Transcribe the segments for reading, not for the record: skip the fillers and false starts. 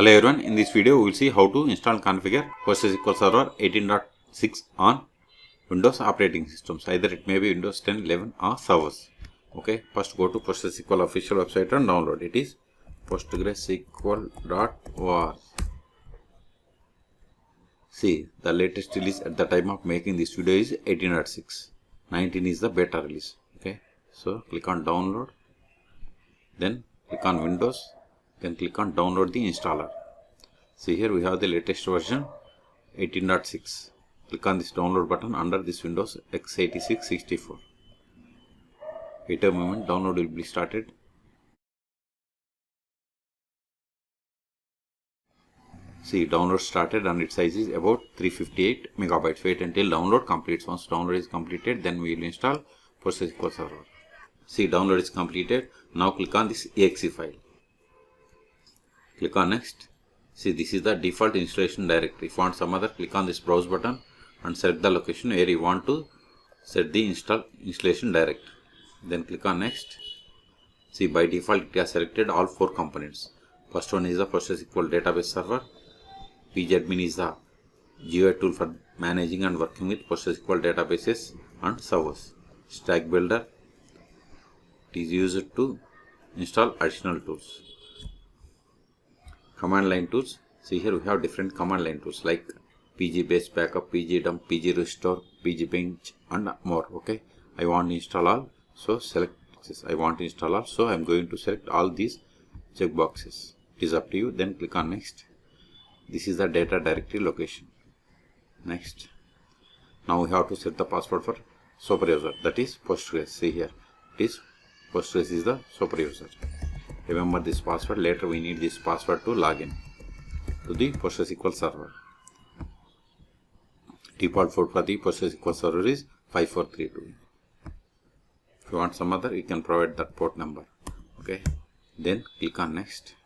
Hello everyone, in this video we will see how to install and configure PostgreSQL Server 18.6 on Windows operating systems. Either it may be Windows 10, 11 or servers. Okay, first go to PostgreSQL official website and download. It is postgresql.org. See, the latest release at the time of making this video is 18.6. 19 is the beta release. Okay, so click on download, then click on Windows, then click on download the installer. See, here we have the latest version 18.6. Click on this download button under this Windows x86 64. Wait a moment, download will be started. See, download started and its size is about 358 megabytes. Wait until download completes. Once download is completed, then we will install PostgreSQL Server. See, download is completed. Now click on this exe file. Click on next. See, this is the default installation directory. If you want some other, click on this browse button and select the location where you want to set the installation directory. Then click on next. See, by default it has selected all 4 components. First one is the PostgreSQL database server. pgAdmin is the GUI tool for managing and working with PostgreSQL databases and servers. Stack builder, it is used to install additional tools. Command line tools. See, here we have different command line tools like pgbase backup, pgdump, pgrestore, pgbench and more. Okay, I want to install all, so select this. I want to install all, so I am going to select all these checkboxes. It is up to you. Then click on next. This is the data directory location. Next. Now we have to set the password for super user, that is Postgres. See here, it is Postgres is the super user. Remember this password. Later we need this password to log in to the PostgreSQL server. Default port for the PostgreSQL server is 5432. If you want some other, you can provide that port number. Okay, then click on next.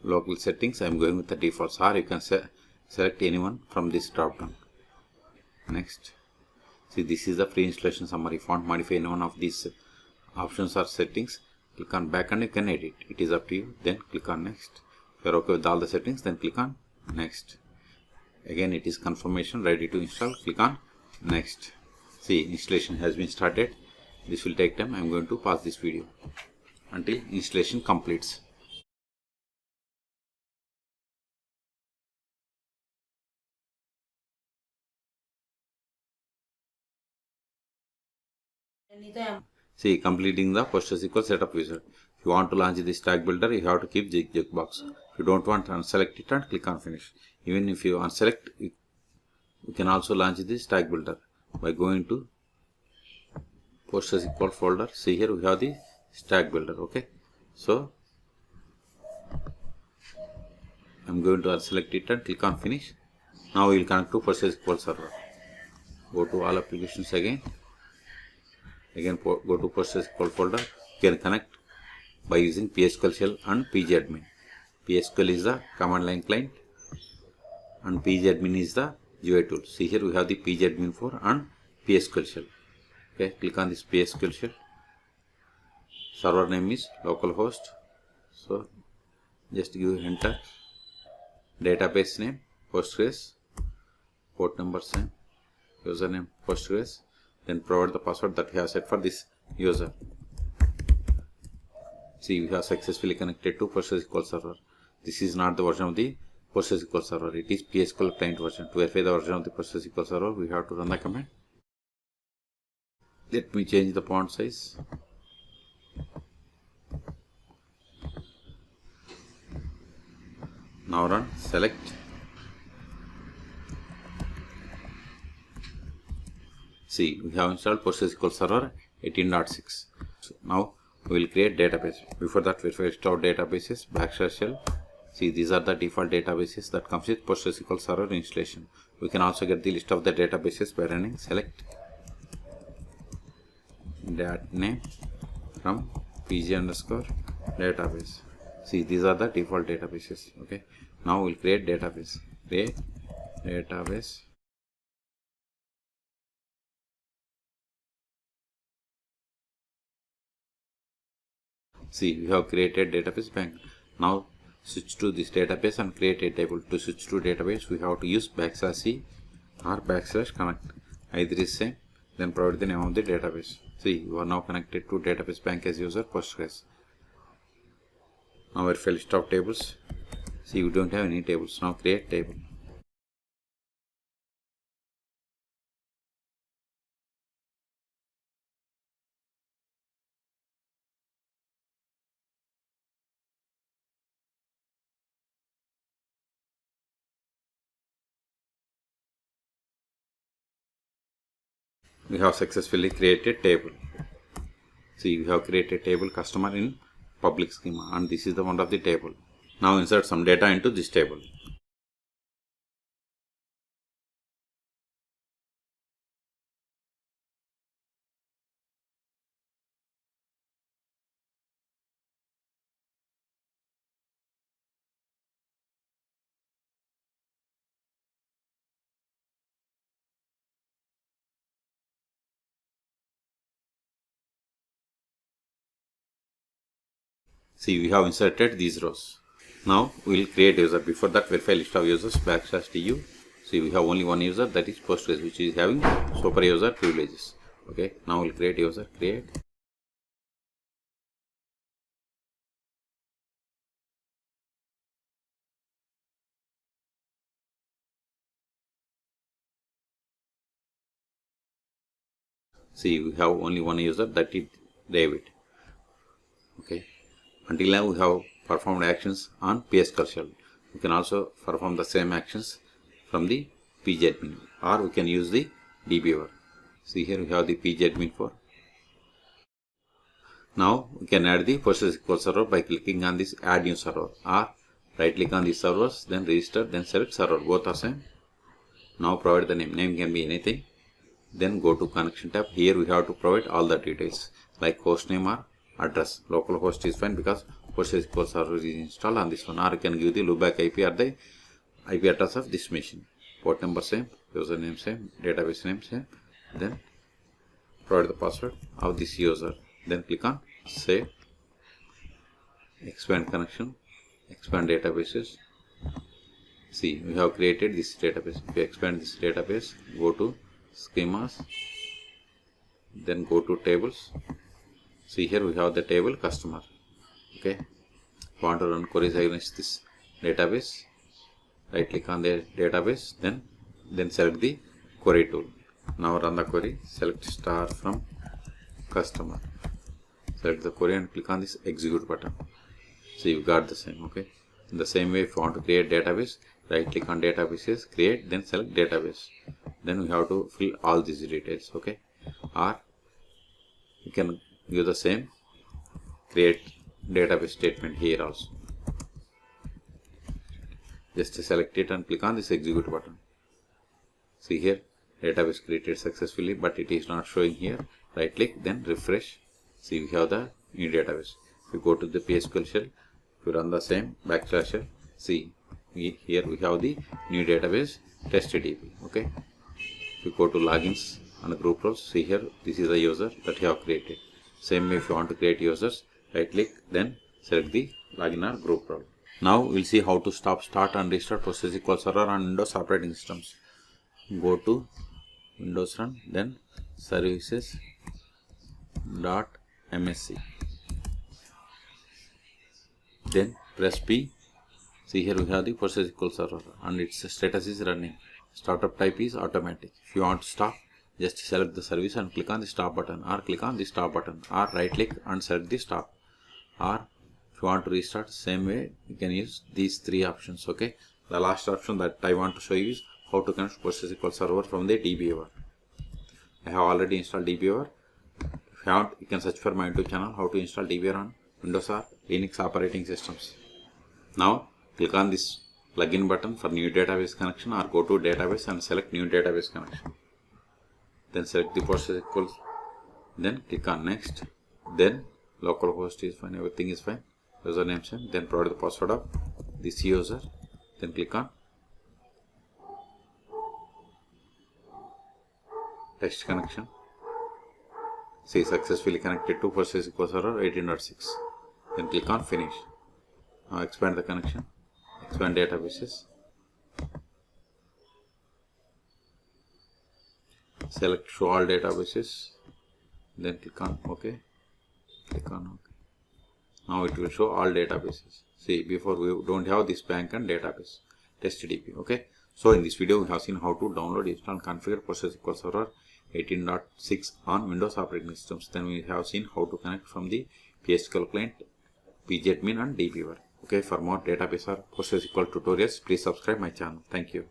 Local settings, I am going with the defaults, or you can select anyone from this drop down. Next. See, this is the free installation summary. If you want to modify any one of these options or settings, click on back and you can edit. It is up to you. Then click on next. If you are okay with all the settings, then click on next. Again, it is confirmation, ready to install. Click on next. See, installation has been started. This will take time. I am going to pause this video until installation completes. See, completing the PostgreSQL setup wizard. If you want to launch the stack builder, you have to keep the checkbox. If you don't want to unselect it and click on finish. Even if you unselect, you can also launch the stack builder by going to PostgreSQL folder. See, here we have the stack builder. Okay, so I'm going to unselect it and click on finish. Now we will connect to PostgreSQL server. Go to all applications again. Again, go to PostgreSQL folder. You can connect by using psql shell and pgAdmin. psql is the command line client and pgAdmin is the GUI tool. See, here we have the pgAdmin 4 and psql shell. Okay, click on this psql shell. Server name is localhost. So just give enter. Database name Postgres. Port number same. Username Postgres. Then provide the password that you have set for this user. See, we have successfully connected to PostgreSQL server. This is not the version of the PostgreSQL server. It is psql client version. To verify the version of the PostgreSQL server, we have to run the command. Let me change the font size. Now run, select. See, we have installed PostgreSQL Server 18.6. So now we will create database. Before that, we will install databases /shell. See, these are the default databases that comes with PostgreSQL Server installation. We can also get the list of the databases by running select dat name from pg_database. See, these are the default databases. Okay, now we will create database. Create database. See, we have created database bank. Now switch to this database and create a table. To switch to database, we have to use \c or \connect. Either is same. Then provide the name of the database. See, you are now connected to database bank as user Postgres. Now verify list of tables. See, we don't have any tables. Now create table. We have successfully created table. See, we have created table customer in public schema, and this is the one of the table. Now insert some data into this table. See, we have inserted these rows. Now we will create user. Before that, verify list of users \du. See, we have only one user, that is Postgres, which is having super user privileges. Okay, now we'll create user. Create. See, we have only one user, that is David. Okay. Until now, we have performed actions on psql shell. We can also perform the same actions from the pgAdmin, or we can use the DBeaver. See, here we have the pgAdmin for. Now we can add the PostgreSQL server by clicking on this add new server, or right click on the servers, then register, then select server. Both are same. Now provide the name. Name can be anything. Then go to connection tab. Here we have to provide all the details like host name or address. Localhost is fine because PostgreSQL server is installed on this one, or you can give the loopback IP or the IP address of this machine. Port number same, username same, database name same. Then provide the password of this user. Then click on save, expand connection, expand databases. See, we have created this database. If you expand this database, go to schemas, then go to tables. See, here we have the table customer. Okay, want to run queries against this database, right click on the database, then select the query tool. Now run the query. Select star from customer, select the query and click on this execute button. So you got the same. Okay, in the same way, if you want to create database, right click on databases, create, then select database. Then we have to fill all these details. Okay, or you can give the same create database statement here also. Just select it and click on this execute button. See, here database created successfully, but it is not showing here. Right click, then refresh. See, we have the new database. If you go to the psql shell, if you run the same \shell, see, here we have the new database testdb. Okay, if you go to logins and group roles, see here, this is the user that you have created. Same way, if you want to create users, right click, then select the login or group role. Now we'll see how to start and restart PostgreSQL server on Windows operating systems. Go to Windows Run, then services.msc. Then press P. See, here we have the PostgreSQL server and its status is running. Startup type is automatic. If you want to stop, just select the service and click on the stop button, or click on the stop button, or right click and select the stop. Or if you want to restart, same way you can use these three options. Okay, the last option that I want to show you is how to connect PostgreSQL server from the DBeaver. I have already installed DBeaver. If you want, you can search for my YouTube channel how to install DBeaver on Windows or Linux operating systems. Now click on this plugin button for new database connection, or go to database and select new database connection. Then select the PostgreSQL, then click on next, then localhost is fine, everything is fine, username same, then provide the password of this user, then click on test connection. See, successfully connected to PostgreSQL server 18.6. Then click on finish. Now expand the connection, expand databases, select show all databases, then click on OK, click on OK. Now it will show all databases. See, before we don't have this bank and database test DB. Okay, so in this video we have seen how to download, install and configure PostgreSQL Server 18.6 on Windows operating systems. Then we have seen how to connect from the psql client, pgAdmin and DBeaver. Okay, for more database or PostgreSQL tutorials, please subscribe my channel. Thank you.